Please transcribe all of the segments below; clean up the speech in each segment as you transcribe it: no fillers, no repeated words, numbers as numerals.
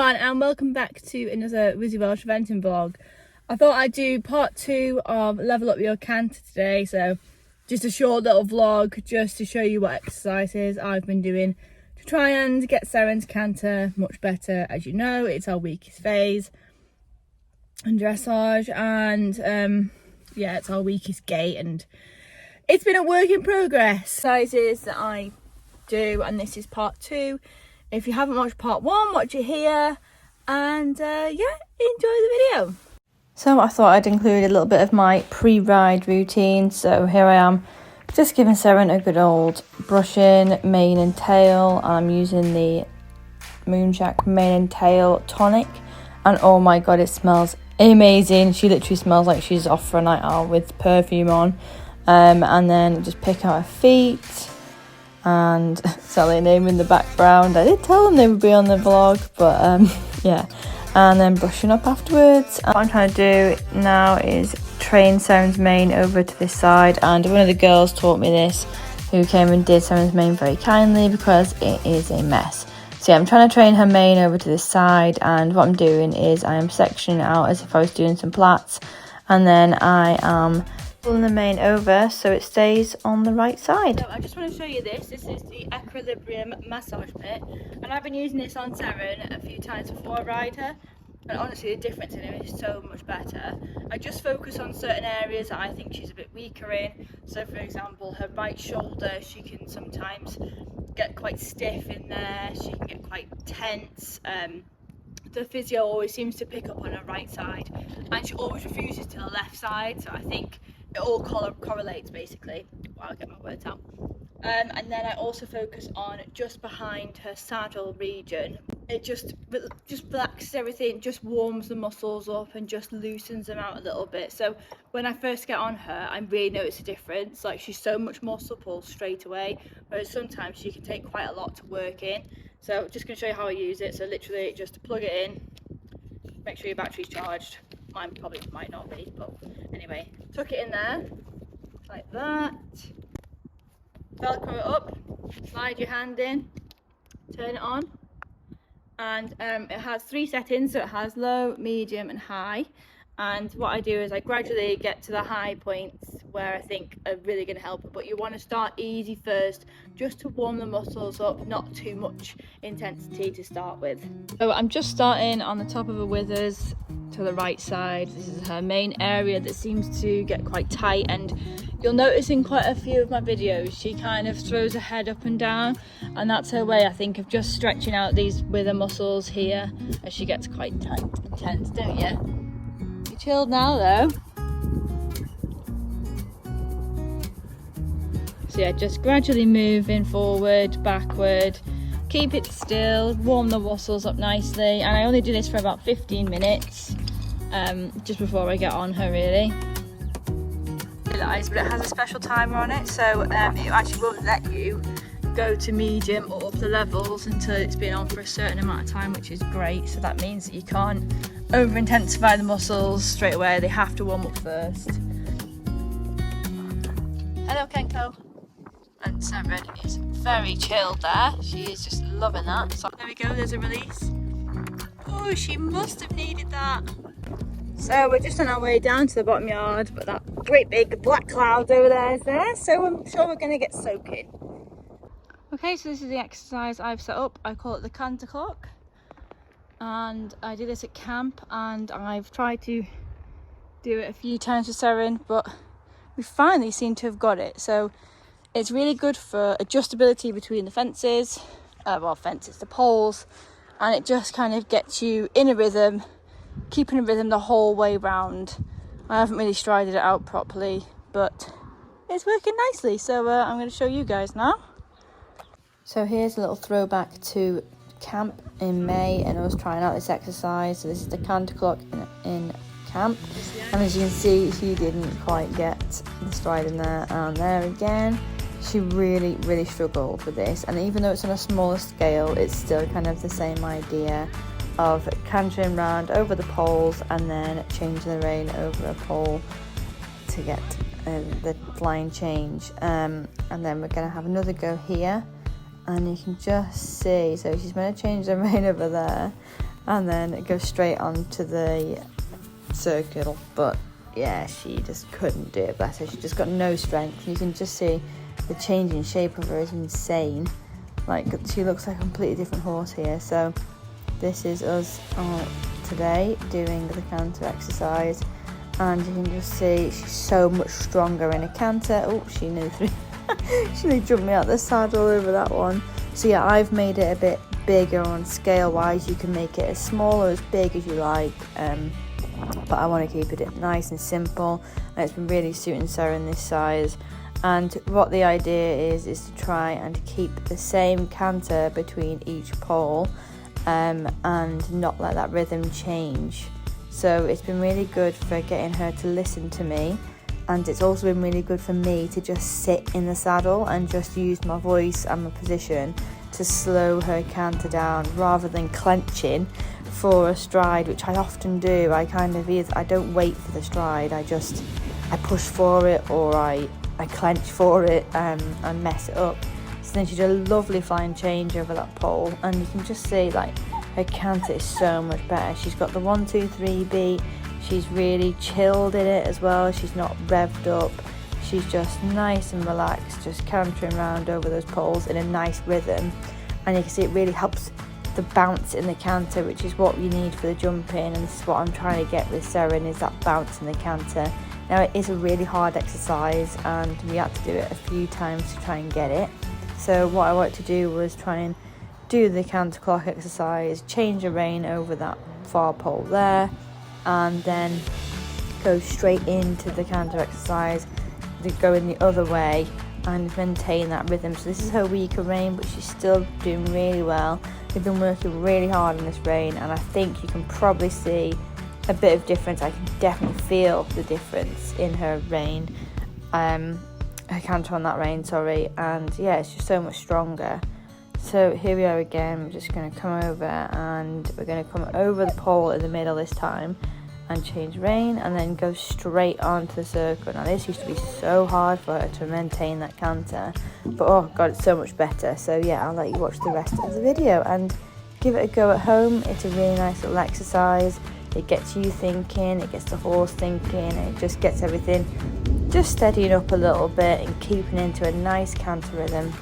everyone, and welcome back to another Wizzy Welsh venting vlog. I thought I'd do part 2 of Level Up Your Canter today, so just a short little vlog just to show you what exercises I've been doing to try and get Seren's canter much better. As you know, it's our weakest phase in dressage, and yeah, it's our weakest gait, and it's been a work in progress. Exercises that I do, and this is part 2. If you haven't watched part 1, watch it here, and yeah, enjoy the video. So I thought I'd include a little bit of my pre-ride routine. So here I am, just giving Seren a good old brushing, mane and tail. I'm using the Moonshak mane and tail tonic, and oh my god, it smells amazing. She literally smells like she's off for a night out with perfume on. And then just pick out her feet, and Sally and Amy in the background. I did tell them they would be on the vlog, but yeah. And then brushing up afterwards. What I'm trying to do now is train Seren's mane over to this side, and one of the girls taught me this, who came and did Seren's mane very kindly because it is a mess. So yeah, I'm trying to train her mane over to this side, and what I'm doing is I am sectioning it out as if I was doing some plaits, and then I am pulling the mane over so it stays on the right side. So I just want to show you this. This is the Equilibrium massage bit, and I've been using this on Seren a few times before I ride her, and honestly the difference in it is so much better. I just focus on certain areas that I think she's a bit weaker in. So for example, her right shoulder, she can sometimes get quite stiff in there, she can get quite tense. The physio always seems to pick up on her right side, and she always refuses to the left side, so I think it all correlates basically. I'll get my words out. And then I also focus on just behind her saddle region. It just relaxes everything, just warms the muscles up and just loosens them out a little bit. So when I first get on her, I really notice a difference. Like, she's so much more supple straight away, whereas sometimes she can take quite a lot to work in. So just going to show you how I use it. So literally just plug it in, make sure your battery's charged. Mine probably might not be, but anyway, tuck it in there like that, velcro it up, slide your hand in, turn it on, and it has 3 settings. So it has low, medium and high, and what I do is I gradually get to the high points where I think are really going to help her, but you want to start easy first just to warm the muscles up, not too much intensity to start with. So I'm just starting on the top of her withers to the right side. This is her main area that seems to get quite tight, and you'll notice in quite a few of my videos she kind of throws her head up and down, and that's her way, I think, of just stretching out these wither muscles here as she gets quite tight and tense, don't you? You're chilled now though. So yeah, just gradually moving forward, backward, keep it still, warm the muscles up nicely, and I only do this for about 15 minutes just before I get on her really. But it has a special timer on it, so it actually won't let you go to medium or up the levels until it's been on for a certain amount of time, which is great. So that means that you can't over intensify the muscles straight away, they have to warm up first. Hello Kenko. And Seren is very chilled there. She is just loving that. So there we go, there's a release. Oh, she must have needed that. So we're just on our way down to the bottom yard, but that great big black cloud over there is there, so I'm sure we're going to get soaking. Okay, so this is the exercise I've set up. I call it the CANTER clock, and I do this at camp, and I've tried to do it a few times with Seren, but we finally seem to have got it. So it's really good for adjustability between the fences, the poles, and it just kind of gets you in a rhythm, keeping a rhythm the whole way round. I haven't really strided it out properly, but it's working nicely. So I'm going to show you guys now. So here's a little throwback to camp in May, and I was trying out this exercise. So this is the CANTER clock in camp, and as you can see, she didn't quite get the stride in there, and there again. She really struggled with this, and even though it's on a smaller scale, it's still kind of the same idea of cantering round over the poles and then changing the rein over a pole to get the flying change. And then we're going to have another go here, and you can just see, so she's going to change the rein over there, and then it goes straight onto the circle. But yeah, she just couldn't do it, bless her. She just got no strength. You can just see the change in shape of her is insane. Like, she looks like a completely different horse here. So this is us today doing the canter exercise, and you can just see she's so much stronger in a canter. Oh, she nearly jumped me out the saddle over that one. So yeah, I've made it a bit bigger on scale wise. You can make it as small or as big as you like, but I want to keep it nice and simple, and it's been really suiting Sarah in this size. And what the idea is to try and keep the same canter between each pole, and not let that rhythm change. So it's been really good for getting her to listen to me, and it's also been really good for me to just sit in the saddle and just use my voice and my position to slow her canter down, rather than clenching for a stride, which I often do. I don't wait for the stride, I push for it, or I clench for it, and mess it up. So then she did a lovely flying change over that pole, and you can just see like her canter is so much better. She's got the 1, 2, 3 beat. She's really chilled in it as well. She's not revved up. She's just nice and relaxed, just cantering around over those poles in a nice rhythm. And you can see it really helps the bounce in the canter, which is what you need for the jumping. And this is what I'm trying to get with Seren, is that bounce in the canter. Now, it is a really hard exercise, and we had to do it a few times to try and get it. So what I wanted to do was try and do the canter clock exercise, change the rein over that far pole there, and then go straight into the canter exercise, to go in the other way and maintain that rhythm. So this is her weaker rein, but she's still doing really well. We've been working really hard on this rein, and I think you can probably see a bit of difference. I can definitely feel the difference in her rein, her canter on that rein, sorry. And yeah, it's just so much stronger. So here we are again. We're just going to come over, and we're going to come over the pole in the middle this time and change rein, and then go straight onto the circle. Now this used to be so hard for her to maintain that canter, but oh god, it's so much better. So yeah, I'll let you watch the rest of the video and give it a go at home. It's a really nice little exercise. It gets you thinking, it gets the horse thinking, and it just gets everything just steadying up a little bit and keeping into a nice canter rhythm.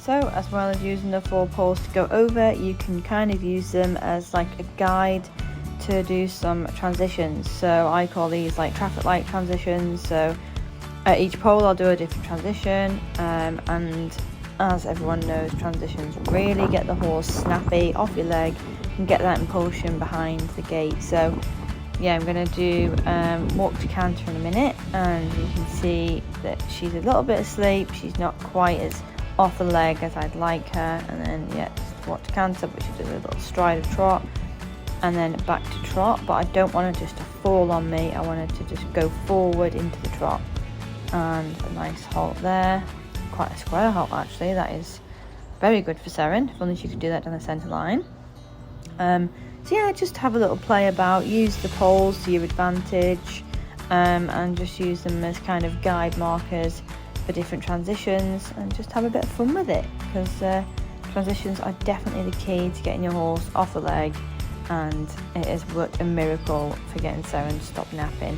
So as well as using the 4 poles to go over, you can kind of use them as like a guide to do some transitions. So I call these like traffic light transitions. So at each pole I'll do a different transition, and as everyone knows, transitions really get the horse snappy off your leg and get that impulsion behind the gate. So yeah, I'm going to do walk to canter in a minute, and you can see that she's a little bit asleep. She's not quite as off the leg as I'd like her. And then yeah, just walk to canter, but she does a little stride of trot, and then back to trot. But I don't want her just to fall on me. I want her to just go forward into the trot, and a nice halt there, quite a square halt actually. That is very good for Seren, if only she could do that down the centre line. So yeah, just have a little play about, use the poles to your advantage, and just use them as kind of guide markers for different transitions, and just have a bit of fun with it, because transitions are definitely the key to getting your horse off the leg, and it has worked a miracle for getting Seren to stop napping.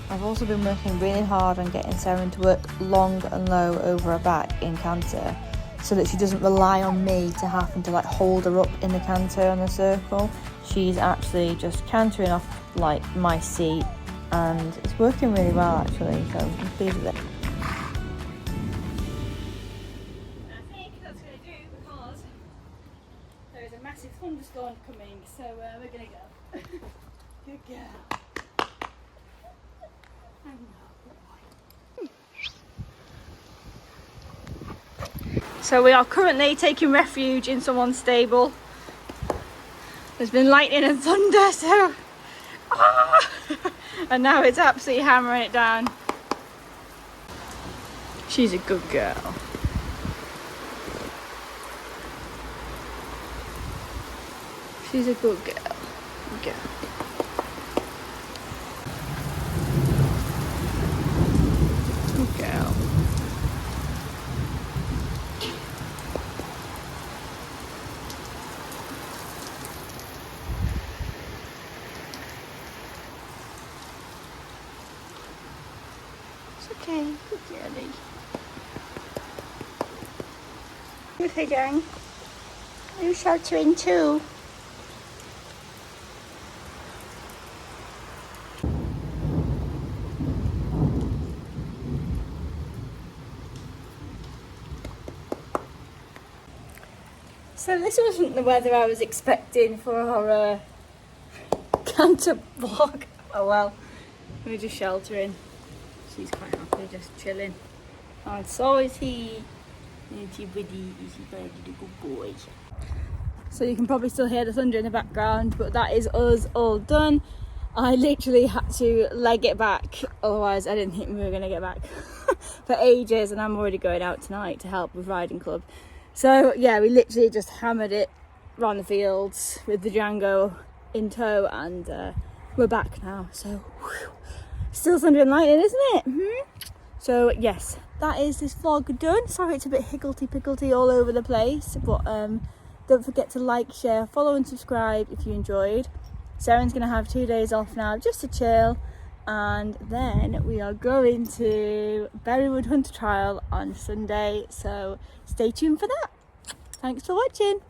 I've also been working really hard on getting Sarah to work long and low over her back in canter, so that she doesn't rely on me to having to like hold her up in the canter on the circle. She's actually just cantering off like my seat, and it's working really well actually, so I'm pleased with it. I think that's going to do because there is a massive thunderstorm coming, so we're going to go. Good girl. I know. So we are currently taking refuge in someone's stable. There's been lightning and thunder, so and now it's absolutely hammering it down. She's a good girl. She's a good girl. Good girl. Good girl. It's okay. Good girlie. Okay, gang. Are you sheltering too? So this wasn't the weather I was expecting for our canter vlog. Oh well, we're just sheltering. She's quite happy, just chilling. And so is he. Is he buddy? Is he very good boy? So you can probably still hear the thunder in the background, but that is us all done. I literally had to leg it back, otherwise I didn't think we were going to get back for ages, and I'm already going out tonight to help with riding club. So yeah, we literally just hammered it around the fields with the Django in tow, and we're back now. So whew, still thunder and lightning, isn't it? So yes, that is this vlog done. Sorry it's a bit higgledy-piggledy all over the place, but don't forget to like, share, follow and subscribe if you enjoyed. Sarah's going to have 2 days off now just to chill, and then we are going to Berrywood Hunter Trial on Sunday, so stay tuned for that. Thanks for watching.